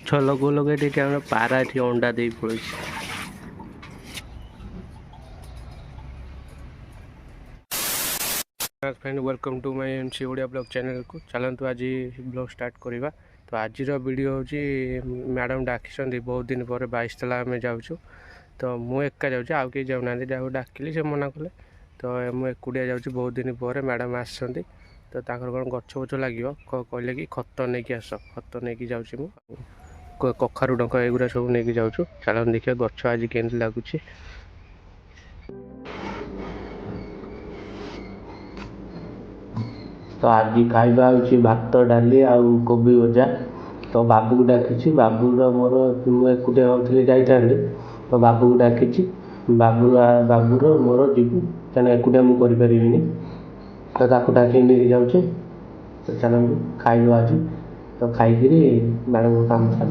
ଗଛ ଲଗଉ ଲଗେଇ ଟିକେ ଆମର ପାରା ଏଠି ଅଣ୍ଡା ଦେଇ ପଳେଇଛି। Friend welcome to my MC Odia blog channel को चलतु आज ब्लॉग स्टार्ट करवा। तो आज वीडियो हूँ मैडम डाकी बहुत दिन पर 22 ताला आम जाऊँ। तो मुझे एका जाऊँ आउ कहीं जाऊना जहाँ डाकिली से मना कले। तो मुझे एकुटिया जाऊँ बहुत दिन पर मैडम आसछंती। तो कौन गछ गछ लगे कहले कि खत नहीं आस खत नहीं जाऊँ कखारू डंक एगुरा सब नहीं जाऊँ। चल देखिए गछ आज केमती लगुच। तो आज खाଇବା हूँ भात डाली आउ कोबी भजा। तो बाबू को डाकी बाबूर मोर मुझे एकुटिया भावुली जाइए। तो बाबू को डाकी बाबूर मोर जीवु तेना एकुटिया मुझे करें। तो डाक नहीं जाऊँ। तो चल खाइब आज। तो खाई मैडम को काम छाड़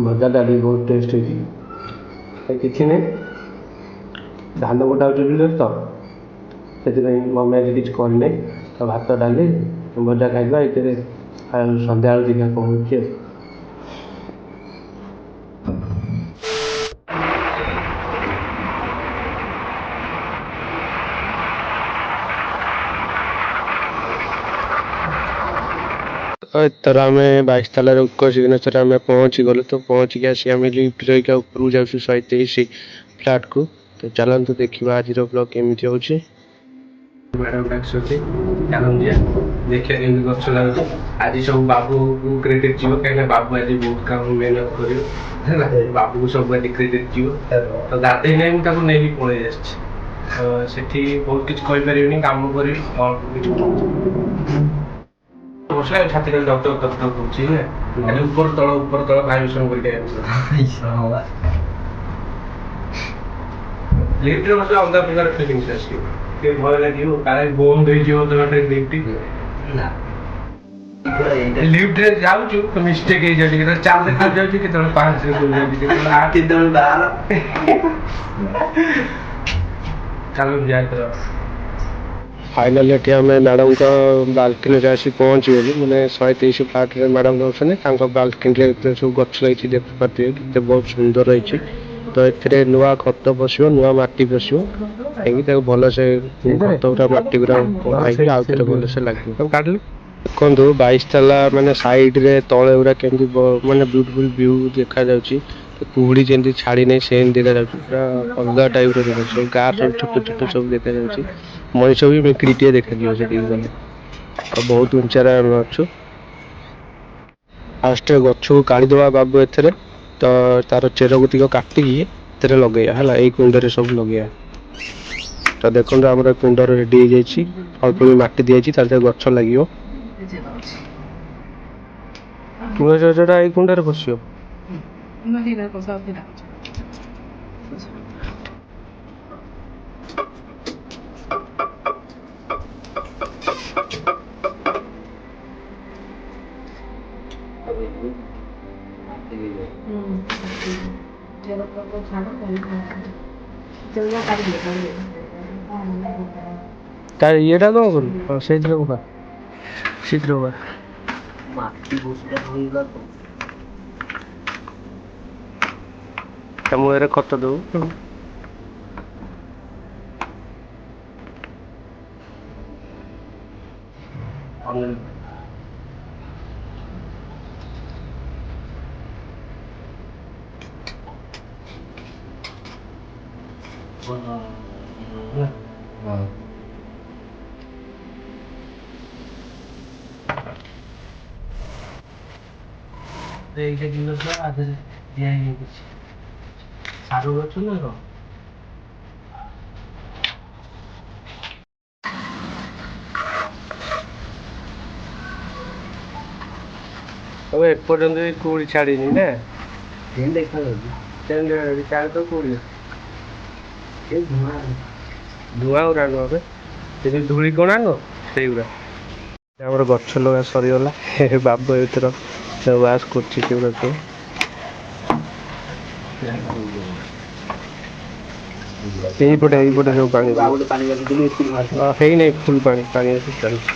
भजा डाली बहुत टेस्ट है कि नहीं धान कटा तो से मम्मी आज किसी करनी। तो भात डाली भजा खाइबा ये सन्ध्या देखा कहूँ। तर आम 22 तालार सिग्नेचर आम पहुँची गलु। तो पहुँचिक आसी आम लिफ्ट रही ऊपर जाऊँ 123 फ्लैट को। तो चलतु देखा आज ब्लॉग केमी हो। मैडम डाक देखिए गच लगे आज सब बाबू को क्रेडिट जीव कहीं बाबू आज बहुत काम मेहनत कर बाबू को सब आज क्रेडिट जीव। तो गाधे नहीं मुझे नहीं पलि आसी बहुत किसी कहीपर काम कर छाती डक्टर डक्टर कहे ऊपर तल भाइब्रेशन कर लिफ्ट मतलब अलग प्रकार फिलिंग्स आसो भय लगे काले बंद हो लिफ्ट रे जाऊँ मिस्टेक हो चार देखा जाऊँ के 5 चलो जाए। तो फाइनाली ये आम मैडम का बाल्कनी आसी पहुँची गली मैंने 123 फ्लाट रे मैडम रोचे बाल्कनी सब गच लगी देखिए के बहुत सुंदर रही। तो ये नुआ खत पश नुआ मटी पश भल से खत गुरा मटी गुरा आउे भल से लगे देखो 22 ताला माने साइड रे तले गुरा केमती माने ब्यूटीफुल व्यू देखा जाउची। कुहुड़ी जमी छाड़ी नहीं सेमती देखा पूरा अलग टाइप सब गाँ सब छोट छोट सब देखा जाउची। मनीष भी मेक्रीटे देखा गले बहुत उंचार अच्छु। फास्ट गछ को काढ़ीदे बाबू एथरे। तो तार चेर गुतिक काटिकी लगे है कुंड सब लगे। तो देखो आम कुंड रेडी हो जाए अल्प मटी दी जाए गछ लगे तुलसीटा ये कुंड पश ये कौन से शीघ्र मुझे खत दो सारू गच ना कौन अब एपर्तंत कूड़ी छाड़ी ना देखा तो कूड़ी धुआ गुरा नुहे से धूली कणा नो से गुरा गछ लगा सरीगला बाबू एथर वास कर এইପଟେ ସବୁ ପାଣି ହେଇନାହିଁ ଫୁଲ୍ ପାଣି ଆସି ଚାଲିଛି।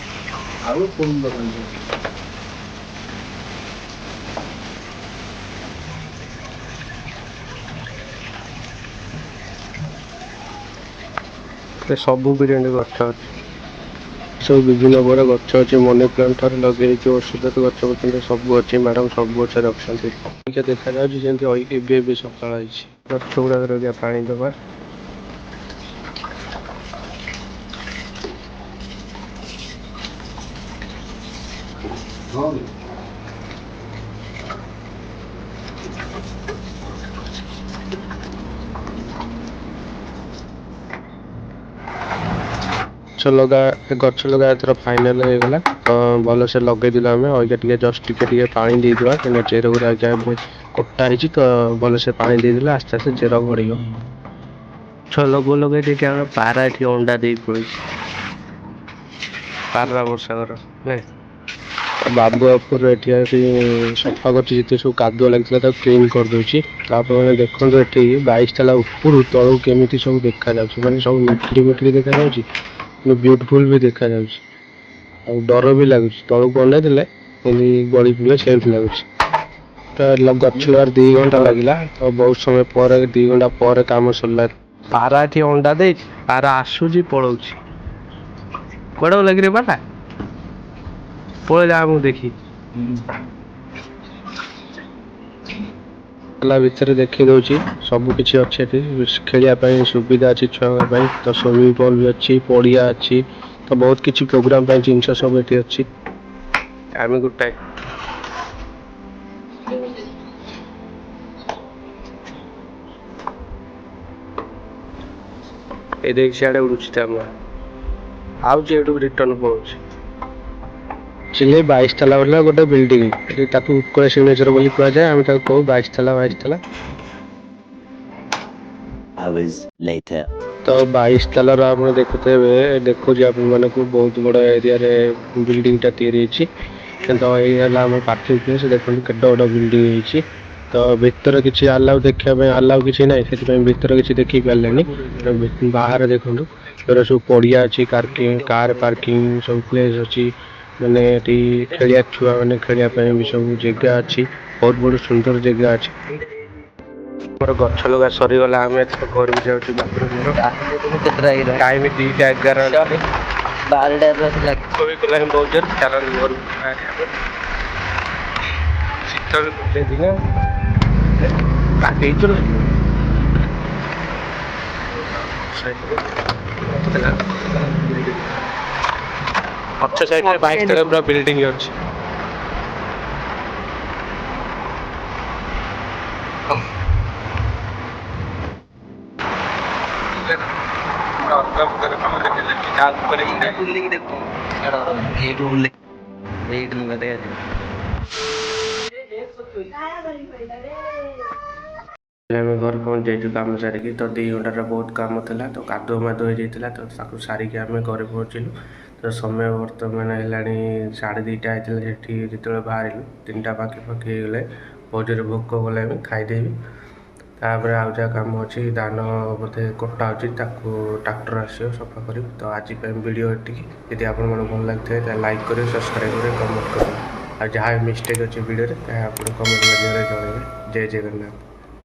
ସବୁ ବିରିୟାନୀ ଗଛ ଅଛି, ସବୁ ବିଭିନ୍ନ ପ୍ରକାର ଗଛ ଅଛି। ମନି ପ୍ଲାଣ୍ଟ ଠାରୁ ଲଗେଇକି ଔଷଧ ଗଛ ପର୍ଯ୍ୟନ୍ତ ସବୁ ଅଛି। ମ୍ୟାଡ଼ାମ ସବୁ ଗଛ ରଖିଛନ୍ତି। ଟିକେ ଦେଖାଯାଉଛି ଯେମିତି ଏବେ ସକାଳ ହେଇଛି। ଗଛ ଗୁଡ଼ାକରେ ପାଣି ଦେବା। ଗଛ ଲଗା ଏଥର ଫାଇନାଲ ହେଇଗଲା। ତ ଭଲସେ ଲଗେଇଦେଲୁ ଆମେ। ଅଇକା ଟିକେ ଜଷ୍ଟ ଟିକେ ପାଣି ଦେଇଦେବା, କାହିଁକିନା ଚେର ଗୁଡ଼ା କଟା ହେଇଛି। ତ ଭଲସେ ପାଣି ଦେଇଦେଲେ ଆସ୍ତେ ଆସ୍ତେ ଚେର ବଢ଼ିବ। ଲଗେଇ ଟିକେ ଆମର ପାରା ଏଠି ଅଣ୍ଡା ଦେଇ ପଳେଇଛି। ପାରା ବର୍ଷାକର ନାଇଁ, ବାବୁ ଉପରେ ଏଠି ଆସି ସଫା କରୁଛି। ଯେତେ ସବୁ କାଦୁଅ ଲାଗିଥିଲା ତାକୁ କ୍ଲିନ୍ କରିଦେଉଛି। ତାପରେ ଦେଖନ୍ତୁ ଏଠି 22 ତାଲା ଉପରୁ ତଳକୁ କେମିତି ସବୁ ଦେଖାଯାଉଛି। ମାନେ ସବୁ ମିଟିରି ଦେଖାଯାଉଛି, ବ୍ୟୁଟିଫୁଲ୍ ବି ଦେଖାଯାଉଛି। ଆଉ ଡର ବି ଲାଗୁଛି, ତଳକୁ ଅନେଇ ଦେଲେ ଏମିତି ଗଳି ପଡ଼ିଲେ ସେମିତି ଲାଗୁଛି। ଗଛ 2 ଘଣ୍ଟା ଲାଗିଲା। ତ ବହୁତ ସମୟ ପରେ 2 ଘଣ୍ଟା ପରେ କାମ ସରିଲା। ପାରା ଏଠି ଅଣ୍ଡା ଦେଇଛି। ପାରା ଆସୁଛି ପଳଉଛି। କୁଆଡ଼େ ଗଲା କିରେ ପାରା? ପଳେଇଲା ଆମକୁ ଦେଖି। ଭିତରେ ଦେଖେଇ ଦଉଛି ସବୁ କିଛି ଅଛି। ଏଠି ଖେଳିବା ପାଇଁ ସୁବିଧା ଅଛି ଛୁଆଙ୍କ ପାଇଁ। ତ ସୁଇମିଂ ପୁଲ୍ ବି ଅଛି, ପଡ଼ିଆ ଅଛି। ତ ବହୁତ କିଛି ପ୍ରୋଗ୍ରାମ ପାଇଁ ଜିନିଷ ସବୁ ଏଠି ଅଛି। ଆମେ ଗୋଟାଏ ଏ ଦେଖି ସିଆଡ଼େ ଉଡ଼ୁଛି ତା ଆଉଛି, ଏଠୁ ରିଟର୍ନ ପଳଉଛି। 22 ତାଲା ବାଲା ଗୋଟେ ବିଲ୍ଡିଂ, ତାକୁ ଉତ୍କଳ ସିଗ୍ନେଚର ବୋଲି କୁହାଯାଏ। ଆମେ ତାକୁ କହୁ 22 ତାଲା। ତ 22 ତାଲାର ଆପଣ ଦେଖୁଥିବେ, ଦେଖୁଛି ଆପଣମାନଙ୍କୁ ବହୁତ ବଡ଼ ଏରିଆରେ ବିଲ୍ଡିଂଟା ତିଆରି ହେଇଛି। ତ ଏଇ ହେଲା ଆମ ପାର୍କିଂ ପ୍ଲେସ୍। ଦେଖନ୍ତୁ କେତେ ବଡ଼ ବିଲ୍ଡିଂ ହେଇଛି। ତ ଭିତରେ କିଛି ଆଲାଉ ଦେଖିବା ପାଇଁ ଆଲାଉ କିଛି ନାହିଁ, ସେଥିପାଇଁ ଭିତରେ କିଛି ଦେଖି ପାରିଲେନି। ବାହାରେ ଦେଖନ୍ତୁ ସବୁ ପଡ଼ିଆ ଅଛି, କାର୍ ପାର୍କିଂ ସବୁ ପ୍ଲେସ୍ ଅଛି। ମାନେ ଏଠି ଖେଳିବା ଛୁଆ ମାନେ ଖେଳିବା ପାଇଁ ବି ସବୁ ଜାଗା ଅଛି। ବହୁତ ବଡ଼ ସୁନ୍ଦର ଜାଗା ଅଛି। ଆମର ଗଛ ଲଗା ସରିଗଲା। ଆମେ ଘରକୁ ଯାଉଛୁ। ଟାଇମ୍ 2:11 ପଛ ସାଇଡରେ 22 ତାଲା ପୁରା ବିଲ୍ଡିଂ ଅଛି। ଆମେ ଘରେ ପହଞ୍ଚି ଯାଇଛୁ କାମ ସାରିକି। ତ 2 ଘଣ୍ଟାର ବହୁତ କାମ ଥିଲା। ତ କାଦୁଅ ହେଇଯାଇଥିଲା। ତ ତାକୁ ସାରିକି ଆମେ ଘରେ ପହଞ୍ଚିଲୁ। ତ ସମୟ ବର୍ତ୍ତମାନ ହେଲାଣି 2:30 ହେଇଥିଲା ସେଠି ଯେତେବେଳେ ବାହାରିଲୁ। 3ଟା ପାଖାପାଖି ହେଇଗଲେ। ବହୁତ ଜୋରେ ଭୋକ କଲାଣି, ଖାଇଦେବି। ତାପରେ ଆଉ ଯାହା କାମ ଅଛି, ଧାନ ବୋଧେ କଟା ଅଛି, ତାକୁ ଟ୍ରାକ୍ଟର ଆସିବ ସଫା କରିବୁ। ତ ଆଜି ପାଇଁ ଭିଡ଼ିଓ ଏତିକି। ଯଦି ଆପଣମାନଙ୍କୁ ଭଲ ଲାଗିଥାଏ ତାହେଲେ ଲାଇକ୍ କରିବେ, ସବସ୍କ୍ରାଇବ୍ କରିବେ, କମେଣ୍ଟ କରିବେ। ଆଉ ଯାହା ମିଷ୍ଟେକ୍ ଅଛି ଭିଡ଼ିଓରେ ତାହା ଆପଣ କମେଣ୍ଟ ମାଧ୍ୟମରେ ଜଣାଇବେ। ଜୟ ଜଗନ୍ନାଥ।